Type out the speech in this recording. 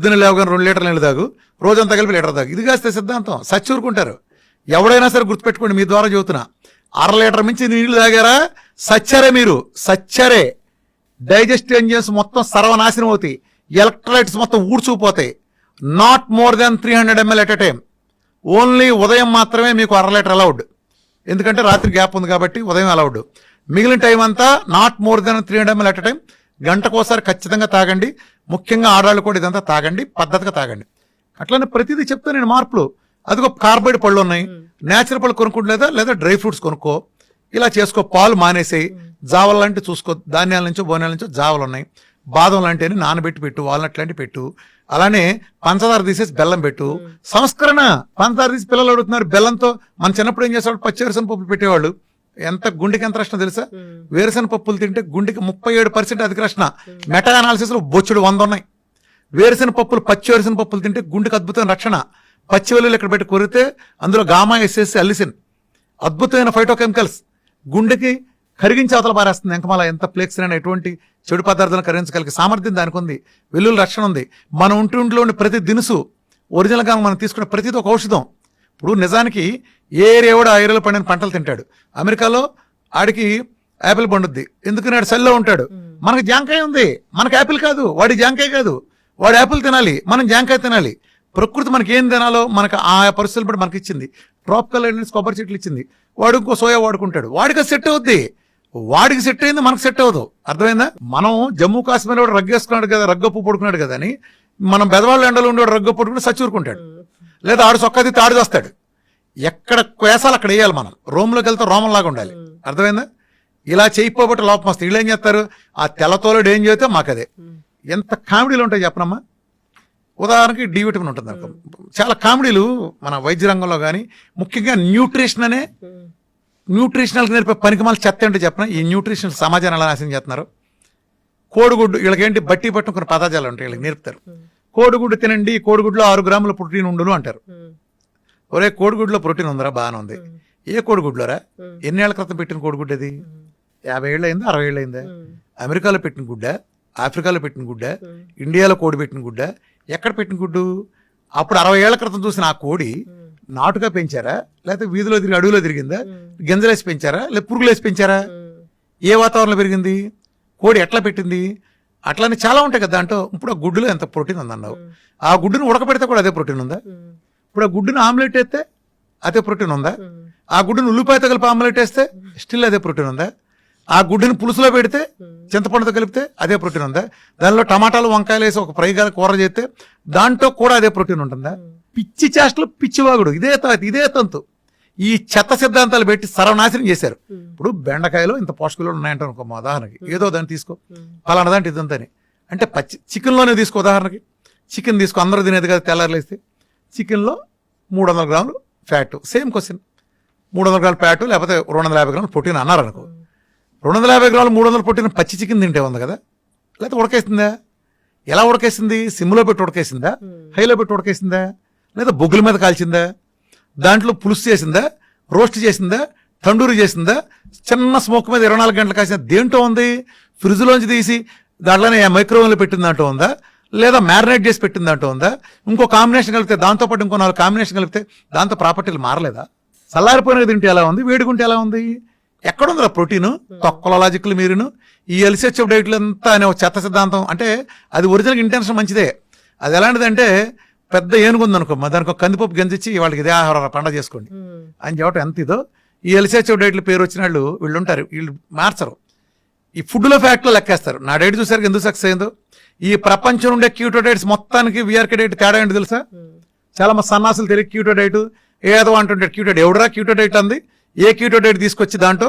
పొద్దున్న లేవగానే 2 లీటర్ల నీళ్ళు తాగు, రోజంతా కలిపి లీటర్ తాగు. ఇది కాస్తే సిద్ధాంతం. సచ్చూరుకుంటారు. ఎవడైనా సరే గుర్తుపెట్టుకోండి, మీ ద్వారా చెబుతున్నా. 1/2 లీటర్ మించి నీళ్లు తాగారా సచ్చారే. మీరు సచ్చారే. డైజెస్టివ్ ఎంజిన్స్ మొత్తం సర్వనాశనం అవుతాయి. ఎలక్ట్రోలైట్స్ మొత్తం ఊడ్చుకుపోతాయి. Not more than 300 ml at a time. Only ఉదయం మాత్రమే మీకు 1/2 లీటర్ అలౌడ్. ఎందుకంటే రాత్రి గ్యాప్ ఉంది కాబట్టి ఉదయం అలౌడ్. మిగిలిన టైం అంతా not more than 300 ml at a time. గంటకోసారి ఖచ్చితంగా తాగండి. ముఖ్యంగా ఆడవాళ్ళు కూడా ఇదంతా తాగండి, పద్ధతిగా తాగండి. అట్లానే ప్రతిదీ చెప్తా నేను మార్పులు. అదిగో కార్బైడ్ పళ్ళు ఉన్నాయి, నేచురల్ పళ్ళు కొనుక్కుంటలేదా, లేదా డ్రై ఫ్రూట్స్ కొనుక్కో, ఇలా చేసుకో. పాలు మానేసేయి. జావలు లాంటివి చూసుకో, ధాన్యాల నుంచో బోనాల నుంచో జావలు ఉన్నాయి. బాదం లాంటివి నానబెట్టి పెట్టు, వాల్నట్ లాంటివి పెట్టు. అలానే పంచదార తీసేసి బెల్లం పెట్టు. సంస్కరణ. పంచదార తీసి పిల్లలు అడుగుతున్నారు బెల్లంతో. మన చిన్నప్పుడు ఏం చేసేవాళ్ళు, పచ్చివేరుశనగ పప్పులు పెట్టేవాళ్ళు. గుండెకి ఎంత రక్షణ తెలుసా? వేరుశనగ పప్పులు తింటే గుండెకి 37% అధిక రక్షణ. మెటా అనాలిసిస్ లో బొచ్చుడు 100 ఉన్నాయి. వేరుశనగ పప్పులు, పచ్చి వేరుశనగ పప్పులు తింటే గుండెకి అద్భుతమైన రక్షణ. పచ్చి వెల్లుల్లి ఇక్కడ పెట్టి కొరితే అందులో గామా, ఎస్ఎస్, అల్లిసిన్ అద్భుతమైన ఫైటోకెమికల్స్ గుండెకి కరిగించి అవతల పారేస్తుంది. ఎంకమాల ఎంత ప్లేక్స్ అయినా ఎటువంటి చెడు పదార్థాలను కరిగించగలిగే సామర్థ్యం దానికి ఉంది. వెల్లుల్లి రక్షణ ఉంది. మన ఒంటింట్లో ఉండే ప్రతి దినుసు ఒరిజినల్గా మనం తీసుకునే ప్రతిదీ ఒక ఔషధం. ఇప్పుడు నిజానికి ఏ ఏరియా కూడా ఆ ఏరియాలో పండిన పంటలు తింటాడు. అమెరికాలో ఆడికి యాపిల్ పండుద్ది, ఎందుకని ఆడు సెల్లో ఉంటాడు. మనకి జాంకాయ ఉంది, మనకి యాపిల్ కాదు. వాడి జాంకాయ కాదు, వాడు యాపిల్ తినాలి, మనం జాంకాయ తినాలి. ప్రకృతి మనకి ఏం తినాలో మనకు ఆ పరిస్థితులు బట్టి మనకి ఇచ్చింది. ట్రాపికల్ కొబ్బరి చెట్లు ఇచ్చింది. వాడు ఇంకో సోయా వాడుకుంటాడు, వాడికి సెట్ అవుద్ది. వాడికి సెట్ అయింది, మనకు సెట్ అవ్వదు. అర్థమైందా? మనం జమ్మూ కాశ్మీర్ వాడు రగ్గేసుకున్నాడు కదా, రగ్గప్పు పడుకున్నాడు కదా అని మనం బెదవాళ్ళ ఎండలో ఉండేవాడు రగ్గ పడుకుని సచ్చూరుకుంటాడు. లేదా ఆడు సొక్కది తాడు చేస్తాడు. ఎక్కడ వేసాలు అక్కడ వేయాలి. మనం రోమ్లోకి వెళ్తే రోమంలాగా ఉండాలి. అర్థమైందా? ఇలా చేయకపోబట్టి లోపం వస్తుంది. వీళ్ళు ఏం చేస్తారు, ఆ తెల్లతోలుడు ఏం చేస్తే మాకు అదే. ఎంత కామెడీలు ఉంటాయి చెప్పనమ్మా. ఉదాహరణకి డి విటమిన్ ఉంటుంది అనుకో. చాలా కామెడీలు మన వైద్య రంగంలో కానీ, ముఖ్యంగా న్యూట్రిషన్ అనే న్యూట్రిషనల్కి నేర్పే పనికిమాల చెత్త అంటే చెప్పిన. ఈ న్యూట్రిషనల్ సమాజాన్ని ఎలా నాశనం చేస్తున్నారు. కోడిగుడ్డు, వీళ్ళకేంటి బట్టి పట్టిన కొన్ని పదార్థాలు ఉంటాయి, వీళ్ళకి నేర్పుతారు. కోడిగుడ్డు తినండి, కోడిగుడ్లో 6 గ్రాముల ప్రోటీన్ ఉండును అంటారు. ఒరే కోడిగుడ్లో ప్రోటీన్ ఉందరా, బాగానే ఉంది. ఏ కోడిగుడ్లోరా? ఎన్నేళ్ల క్రితం పెట్టిన కోడిగుడ్డు అది? 50 ఏళ్ళు అయిందా, 60 ఏళ్ళు అయిందా? అమెరికాలో పెట్టిన గుడ్డ, ఆఫ్రికాలో పెట్టిన గుడ్డ, ఇండియాలో కోడి పెట్టిన గుడ్డ, ఎక్కడ పెట్టిన గుడ్డు? అప్పుడు 60 ఏళ్ల క్రితం చూసిన ఆ కోడి నాటుగా పెంచారా, లేకపోతే వీధిలో తిరిగి అడవిలో తిరిగిందా, గింజలేసి పెంచారా, లేదా పురుగులేసి పెంచారా? ఏ వాతావరణంలో పెరిగింది? కోడి ఎట్లా పెట్టింది? అట్లానే చాలా ఉంటాయి కదా దాంట్లో. ఇప్పుడు ఆ గుడ్డులో ఎంత ప్రోటీన్ ఉందన్నావు. ఆ గుడ్డును ఉడకబెడితే కూడా అదే ప్రోటీన్ ఉందా? ఇప్పుడు ఆ గుడ్డును ఆమ్లెట్ వేస్తే అదే ప్రోటీన్ ఉందా? ఆ గుడ్డును ఉల్లిపాయతో కలిపి ఆమ్లెట్ వేస్తే స్టిల్ అదే ప్రోటీన్ ఉందా? ఆ గుడ్డుని పులుసులో పెడితే చింతపండుతో కలిపితే అదే ప్రోటీన్ ఉందా? దానిలో టమాటాలు, వంకాయలు వేసి ఒక ఫ్రైగా కూర చేస్తే దాంట్లో కూడా అదే ప్రోటీన్ ఉంటుందా? పిచ్చి చేష్టలు, పిచ్చివాగుడు. ఇదే తంతు. ఈ చెత్త సిద్ధాంతాలు పెట్టి సర్వనాశనం చేశారు. ఇప్పుడు బెండకాయలో ఇంత పోషకాలు ఉన్నాయంటారు అనుకో, మా ఉదాహరణకి. ఏదో దాన్ని తీసుకో, పలానా దాంట్లో ఇదంతని అంటే పచ్చి చికెన్లోనే తీసుకో. ఉదాహరణకి చికెన్ తీసుకో, అందరూ తినేది కదా. తెల్లారులేస్తే చికెన్లో 300 గ్రాములు ఫ్యాట్. సేమ్ క్వశ్చన్, 300 గ్రాముల ఫ్యాట్ లేకపోతే 250 గ్రాములు ప్రోటీన్ అన్నారు అనుకో. 250 గ్రాములు 300 ప్రోటీన్ పచ్చి చికెన్ తింటే ఉంది కదా, లేకపోతే ఉడకేసిందా? ఎలా ఉడకేసింది? సిమ్లో పెట్టి ఉడకేసిందా, హైలో పెట్టి ఉడకేసిందా, లేదా బొగ్గుల మీద కాల్చిందా, దాంట్లో పులుసు చేసిందా, రోస్ట్ చేసిందా, తండూరి చేసిందా, చిన్న స్మోక్ మీద 24 గంటలు కాసిన దేంటో ఉంది? ఫ్రిడ్జ్లోంచి తీసి దాంట్లోనే మైక్రోవేవ్లో పెట్టిన దాంట్లో ఉందా, లేదా మ్యారినేట్ చేసి పెట్టిన దాంట్లో ఉందా? ఇంకో కాంబినేషన్ కలిపితే, దాంతోపాటు ఇంకో 4 కాంబినేషన్ కలిపితే దాంతో ప్రాపర్టీలు మారలేదా? చల్లారిపోయినది తింటే ఎలా ఉంది, వేడిగుంటే ఎలా ఉంది? ఎక్కడుందిరా ప్రోటీను? తొక్కల లాజిక్లు మీరును. ఈ ఎల్సిహెచ్ఎఫ్ డైట్లు అంతా అనే ఒక చెత్త సిద్ధాంతం. అంటే అది ఒరిజినల్ ఇంటెన్షన్ మంచిదే. అది ఎలాంటిదంటే, పెద్ద ఏనుగుంది అనుకో, దానికి ఒక కందిపప్పు గంజిచ్చి వాళ్ళకి ఇదే ఆహారం పండగ చేసుకోండి అని చెప్పటం ఎంత ఇదో. ఈ ఎల్సిహెచ్ఎఫ్ డైట్లు పేరు వచ్చిన వీళ్ళు ఉంటారు, వీళ్ళు మార్చరు. ఈ ఫుడ్లో ఫ్యాక్ట్లో లెక్కేస్తారు. నా డైట్ చూసారు ఎందుకు సక్సెస్ అయిందో. ఈ ప్రపంచం ఉండే క్యూటో డైట్స్ మొత్తానికి వీఆర్కే డైట్ తేడా ఏంటి తెలుసా? చాలా మంది సన్నాసులు తెలియదు క్యూటో డైట్ ఏదో అంటుంటాడు. క్యూటో ఎవడరా క్యూటో డైట్ అంది? ఏ క్యూటో డైట్ తీసుకొచ్చి దాంట్లో